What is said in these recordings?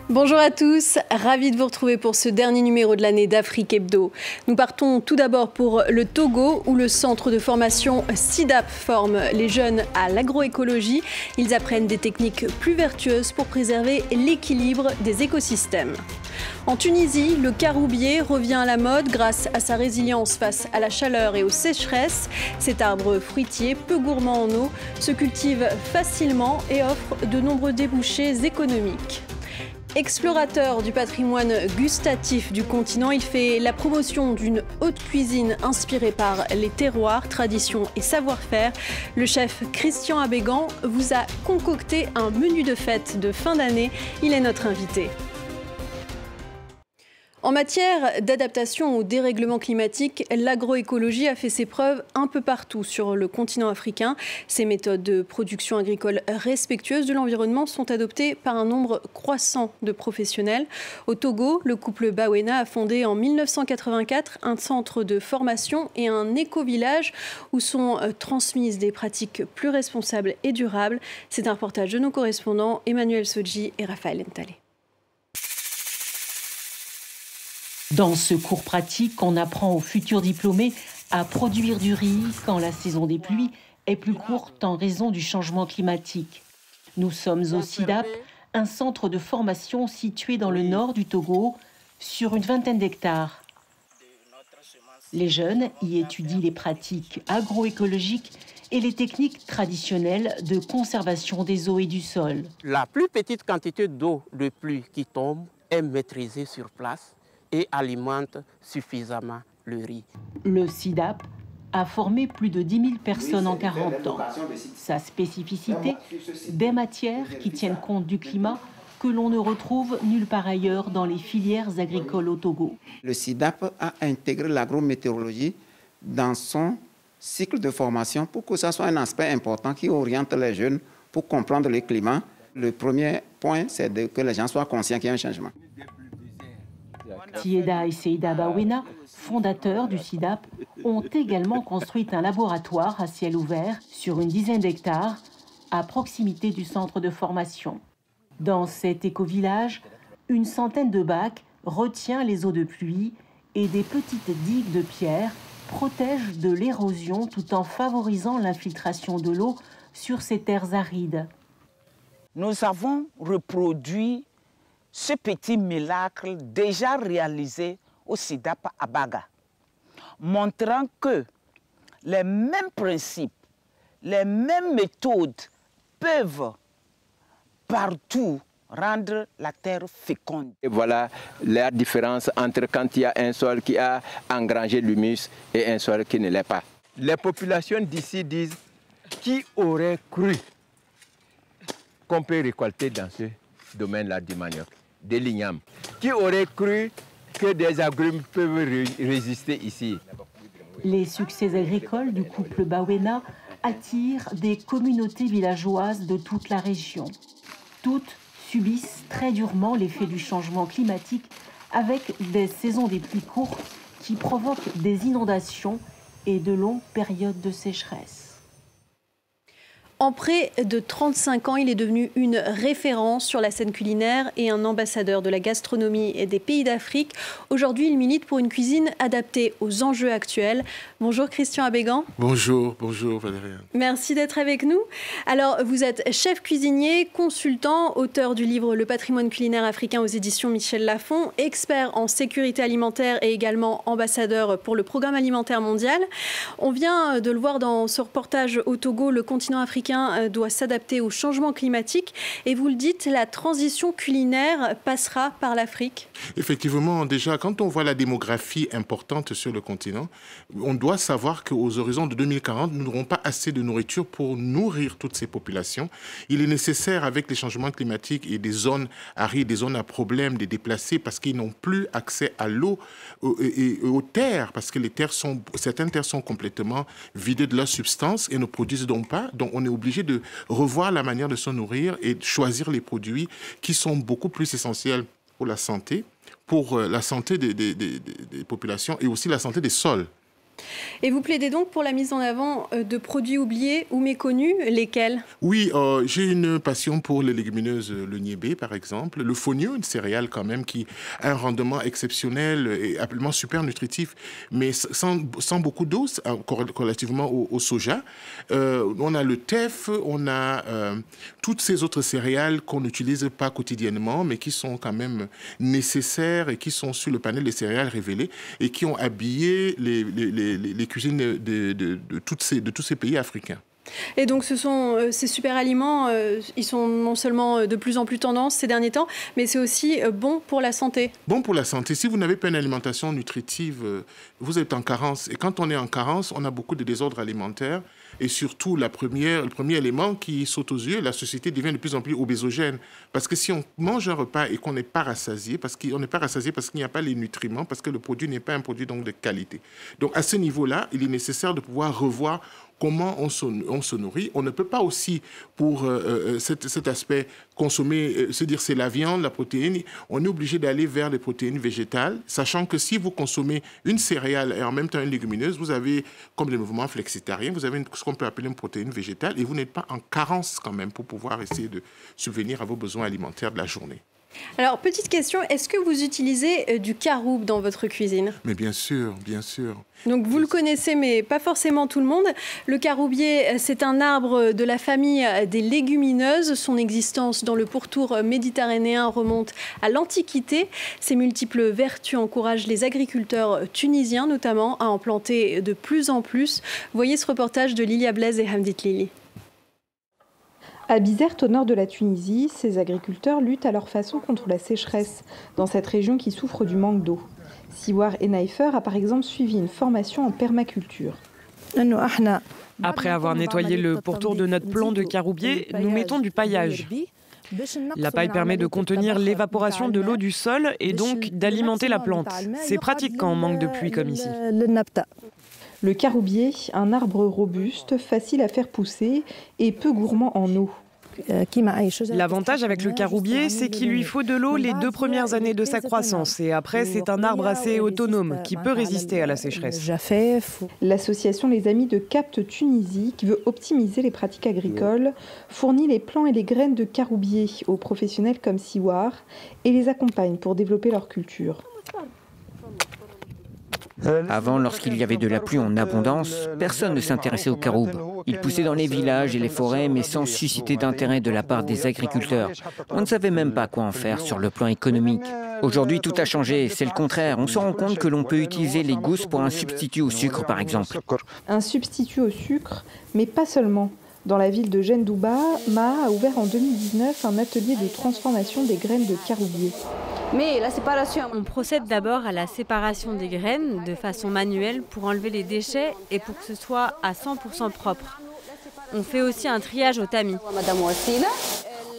Bonjour à tous, ravi de vous retrouver pour ce dernier numéro de l'année d'Afrique Hebdo. Nous partons tout d'abord pour le Togo où le centre de formation SIDAP forme les jeunes à l'agroécologie. Ils apprennent des techniques plus vertueuses pour préserver l'équilibre des écosystèmes. En Tunisie, le caroubier revient à la mode grâce à sa résilience face à la chaleur et aux sécheresses. Cet arbre fruitier, peu gourmand en eau, se cultive facilement et offre de nombreux débouchés économiques. Explorateur du patrimoine gustatif du continent, il fait la promotion d'une haute cuisine inspirée par les terroirs, traditions et savoir-faire. Le chef Christian Abégan vous a concocté un menu de fête de fin d'année. Il est notre invité. En matière d'adaptation au dérèglement climatique, l'agroécologie a fait ses preuves un peu partout sur le continent africain. Ces méthodes de production agricole respectueuses de l'environnement sont adoptées par un nombre croissant de professionnels. Au Togo, le couple Bawena a fondé en 1984 un centre de formation et un éco-village où sont transmises des pratiques plus responsables et durables. C'est un reportage de nos correspondants Emmanuel Sodji et Raphaël Ntale. Dans ce cours pratique, on apprend aux futurs diplômés à produire du riz quand la saison des pluies est plus courte en raison du changement climatique. Nous sommes au SIDAP, un centre de formation situé dans le nord du Togo, sur une vingtaine d'hectares. Les jeunes y étudient les pratiques agroécologiques et les techniques traditionnelles de conservation des eaux et du sol. La plus petite quantité d'eau de pluie qui tombe est maîtrisée sur place et alimente suffisamment le riz. Le SIDAP a formé plus de 10 000 personnes en 40 ans. Sa spécificité, des matières qui tiennent compte du climat que l'on ne retrouve nulle part ailleurs dans les filières agricoles au Togo. Le SIDAP a intégré l'agrométéorologie dans son cycle de formation pour que ce soit un aspect important qui oriente les jeunes pour comprendre le climat. Le premier point, c'est que les gens soient conscients qu'il y a un changement. Tieda et Seida Bawena, fondateurs du SIDAP, ont également construit un laboratoire à ciel ouvert sur une dizaine d'hectares à proximité du centre de formation. Dans cet éco-village, une centaine de bacs retient les eaux de pluie et des petites digues de pierre protègent de l'érosion tout en favorisant l'infiltration de l'eau sur ces terres arides. Nous avons reproduit ce petit miracle déjà réalisé au SIDAP à Baga, montrant que les mêmes principes, les mêmes méthodes peuvent partout rendre la terre féconde. Et voilà la différence entre quand il y a un sol qui a engrangé l'humus et un sol qui ne l'est pas. Les populations d'ici disent qui aurait cru qu'on peut récolter dans ce domaine-là du manioc, des lignames. Qui aurait cru que des agrumes peuvent résister ici? Les succès agricoles du couple Bawena attirent des communautés villageoises de toute la région. Toutes subissent très durement l'effet du changement climatique avec des saisons des pluies courtes qui provoquent des inondations et de longues périodes de sécheresse. En près de 35 ans, il est devenu une référence sur la scène culinaire et un ambassadeur de la gastronomie et des pays d'Afrique. Aujourd'hui, il milite pour une cuisine adaptée aux enjeux actuels. Bonjour Christian Abégan. Bonjour Valérie. Merci d'être avec nous. Alors, vous êtes chef cuisinier, consultant, auteur du livre Le patrimoine culinaire africain aux éditions Michel Lafon, expert en sécurité alimentaire et également ambassadeur pour le Programme alimentaire mondial. On vient de le voir dans ce reportage au Togo, le continent africain doit s'adapter au changement climatique. Et vous le dites, la transition culinaire passera par l'Afrique. Effectivement, déjà, quand on voit la démographie importante sur le continent, on doit savoir qu'aux horizons de 2040, nous n'aurons pas assez de nourriture pour nourrir toutes ces populations. Il est nécessaire, avec les changements climatiques et des zones arides, des zones à problème, des déplacés, parce qu'ils n'ont plus accès à l'eau et aux terres, parce que certaines terres sont complètement vidées de leur substance et ne produisent donc pas. Donc on est obligé de revoir la manière de se nourrir et de choisir les produits qui sont beaucoup plus essentiels pour la santé des populations et aussi la santé des sols. Et vous plaidez donc pour la mise en avant de produits oubliés ou méconnus, lesquels? Oui, j'ai une passion pour les légumineuses, le niébé par exemple, le fonio, une céréale quand même qui a un rendement exceptionnel et absolument super nutritif, mais sans beaucoup d'eau, relativement au soja. On a le teff, on a toutes ces autres céréales qu'on n'utilise pas quotidiennement, mais qui sont quand même nécessaires et qui sont sur le panel des céréales révélées et qui ont habillé les cuisines de tous ces pays africains. Et donc ces super aliments, ils sont non seulement de plus en plus tendance ces derniers temps, mais c'est aussi bon pour la santé. Bon pour la santé. Si vous n'avez pas une alimentation nutritive, vous êtes en carence. Et quand on est en carence, on a beaucoup de désordres alimentaires. Et surtout, le premier élément qui saute aux yeux, la société devient de plus en plus obésogène. Parce que si on mange un repas et qu'on n'est pas rassasié, parce qu'il n'y a pas les nutriments, parce que le produit n'est pas un produit donc de qualité. Donc à ce niveau-là, il est nécessaire de pouvoir revoir comment on se nourrit. On ne peut pas aussi, pour cet aspect, consommer, se dire c'est la viande, la protéine. On est obligé d'aller vers les protéines végétales, sachant que si vous consommez une céréale et en même temps une légumineuse, vous avez, comme les mouvements flexitariens, vous avez ce qu'on peut appeler une protéine végétale et vous n'êtes pas en carence quand même pour pouvoir essayer de subvenir à vos besoins alimentaires de la journée. Alors, petite question, est-ce que vous utilisez du caroube dans votre cuisine? Mais bien sûr, bien sûr. Donc vous le connaissez, mais pas forcément tout le monde. Le caroubier, c'est un arbre de la famille des légumineuses. Son existence dans le pourtour méditerranéen remonte à l'Antiquité. Ses multiples vertus encouragent les agriculteurs tunisiens, notamment, à en planter de plus en plus. Voyez ce reportage de Lilia Blaise et Hamdit Lili. À Bizerte, au nord de la Tunisie, ces agriculteurs luttent à leur façon contre la sécheresse, dans cette région qui souffre du manque d'eau. Siwar Enaifer a par exemple suivi une formation en permaculture. Après avoir nettoyé le pourtour de notre plant de caroubier, nous mettons du paillage. La paille permet de contenir l'évaporation de l'eau du sol et donc d'alimenter la plante. C'est pratique quand on manque de pluie comme ici. Le caroubier, un arbre robuste, facile à faire pousser et peu gourmand en eau. L'avantage avec le caroubier, c'est qu'il lui faut de l'eau les 2 premières années de sa croissance. Et après, c'est un arbre assez autonome qui peut résister à la sécheresse. L'association Les Amis de Capte Tunisie, qui veut optimiser les pratiques agricoles, fournit les plants et les graines de caroubier aux professionnels comme Siwar et les accompagne pour développer leur culture. Avant, lorsqu'il y avait de la pluie en abondance, personne ne s'intéressait au caroube. Il poussait dans les villages et les forêts, mais sans susciter d'intérêt de la part des agriculteurs. On ne savait même pas quoi en faire sur le plan économique. Aujourd'hui, tout a changé, c'est le contraire. On se rend compte que l'on peut utiliser les gousses pour un substitut au sucre, par exemple. Un substitut au sucre, mais pas seulement. Dans la ville de Gendouba, Maha a ouvert en 2019 un atelier de transformation des graines de caroubier. On procède d'abord à la séparation des graines de façon manuelle pour enlever les déchets et pour que ce soit à 100% propre. On fait aussi un triage au tamis.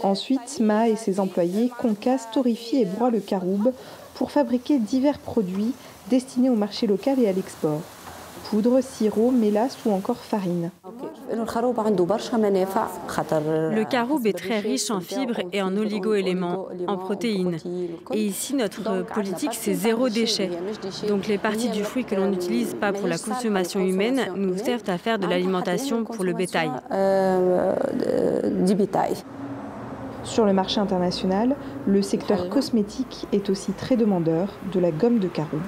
Ensuite, Maha et ses employés concassent, torréfient et broient le caroube pour fabriquer divers produits destinés au marché local et à l'export. Poudre, sirop, mélasse ou encore farine. Le caroube est très riche en fibres et en oligo-éléments, en protéines. Et ici, notre politique, c'est 0 déchet. Donc les parties du fruit que l'on n'utilise pas pour la consommation humaine nous servent à faire de l'alimentation pour le bétail. Sur le marché international, le secteur cosmétique est aussi très demandeur de la gomme de caroube.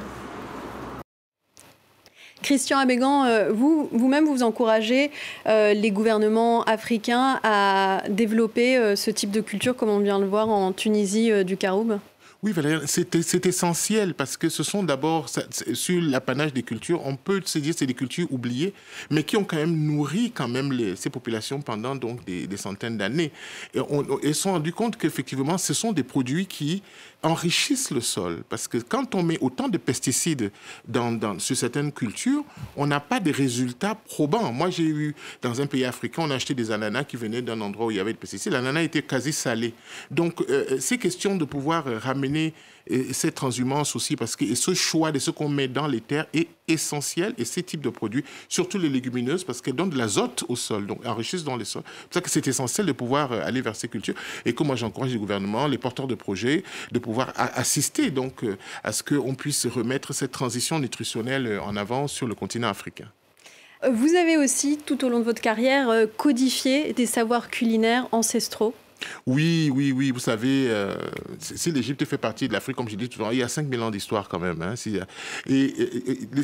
Christian Abégan, vous-même, vous encouragez les gouvernements africains à développer ce type de culture, comme on vient de le voir en Tunisie du caroube? Oui, Valérie, c'est essentiel parce que ce sont d'abord, sur l'apanage des cultures, on peut se dire que c'est des cultures oubliées, mais qui ont quand même nourri ces populations pendant donc des centaines d'années. Et ils se sont rendus compte qu'effectivement, ce sont des produits qui enrichissent le sol. Parce que quand on met autant de pesticides sur certaines cultures, on n'a pas de résultats probants. Moi, j'ai eu, dans un pays africain, on a acheté des ananas qui venaient d'un endroit où il y avait des pesticides. L'ananas était quasi salé. Donc, c'est question de pouvoir ramener amener cette transhumance aussi, parce que ce choix de ce qu'on met dans les terres est essentiel, et ces types de produits, surtout les légumineuses, parce qu'elles donnent de l'azote au sol, donc enrichissent dans les sols. C'est pour ça que c'est essentiel de pouvoir aller vers ces cultures, et que moi j'encourage le gouvernement, les porteurs de projets, de pouvoir assister donc à ce qu'on puisse remettre cette transition nutritionnelle en avant sur le continent africain. Vous avez aussi, tout au long de votre carrière, codifié des savoirs culinaires ancestraux. Oui, vous savez, si l'Égypte fait partie de l'Afrique, comme je dis toujours, il y a 5000 ans d'histoire quand même. Hein, et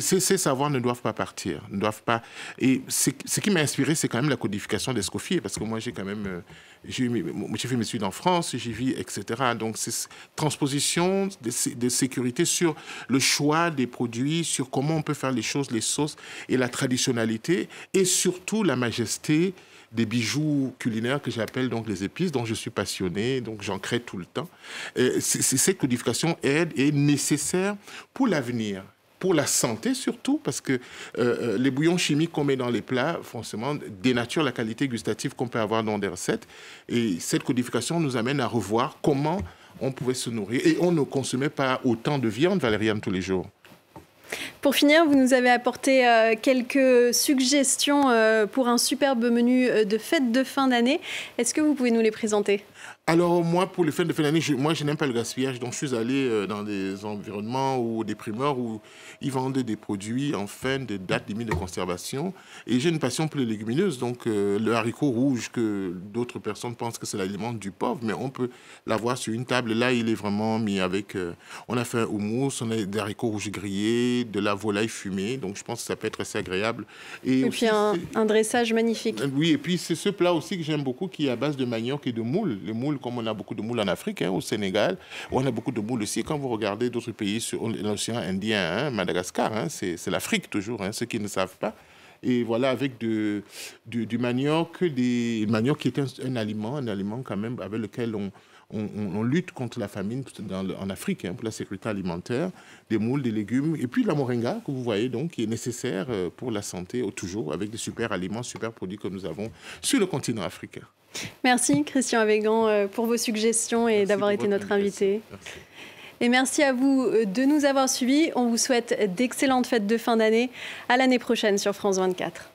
ces savoirs ne doivent pas partir, ne doivent pas. Et ce qui m'a inspiré, c'est quand même la codification d'Escoffier, parce que moi, j'ai quand même, j'ai fait mes études en France, j'y vis, etc. Donc, c'est transposition de sécurité sur le choix des produits, sur comment on peut faire les choses, les sauces, et la traditionnalité, et surtout la majesté des bijoux culinaires que j'appelle donc les épices, dont je suis passionné, donc j'en crée tout le temps. Cette codification est nécessaire pour l'avenir, pour la santé surtout, parce que les bouillons chimiques qu'on met dans les plats, forcément, dénaturent la qualité gustative qu'on peut avoir dans des recettes. Et cette codification nous amène à revoir comment on pouvait se nourrir. Et on ne consommait pas autant de viande, Valériane, tous les jours. Pour finir, vous nous avez apporté quelques suggestions pour un superbe menu de fête de fin d'année. Est-ce que vous pouvez nous les présenter ? Alors moi, pour les fêtes de fin d'année, je n'aime pas le gaspillage. Donc je suis allé dans des environnements ou des primeurs où ils vendent des produits en fin de date limite de conservation. Et j'ai une passion pour les légumineuses. Donc le haricot rouge, que d'autres personnes pensent que c'est l'aliment du pauvre, mais on peut l'avoir sur une table. Là, il est vraiment mis avec... on a fait un houmous, on a des haricots rouges grillés, de la volaille fumée. Donc je pense que ça peut être assez agréable. Et aussi, puis un dressage magnifique. Oui, et puis c'est ce plat aussi que j'aime beaucoup qui est à base de manioc et de moules. Les moules, comme on a beaucoup de moules en Afrique, au Sénégal, où on a beaucoup de moules aussi. Quand vous regardez d'autres pays sur l'océan Indien, Madagascar, c'est l'Afrique toujours, ceux qui ne savent pas. Et voilà, avec du manioc, manioc qui est un aliment quand même avec lequel on lutte contre la famine en Afrique, pour la sécurité alimentaire, des moules, des légumes, et puis la moringa que vous voyez donc, qui est nécessaire pour la santé, toujours avec des super aliments, super produits que nous avons sur le continent africain. Merci Christian Avegan pour vos suggestions et d'avoir été notre invité. Merci. Et merci à vous de nous avoir suivis. On vous souhaite d'excellentes fêtes de fin d'année. À l'année prochaine sur France 24.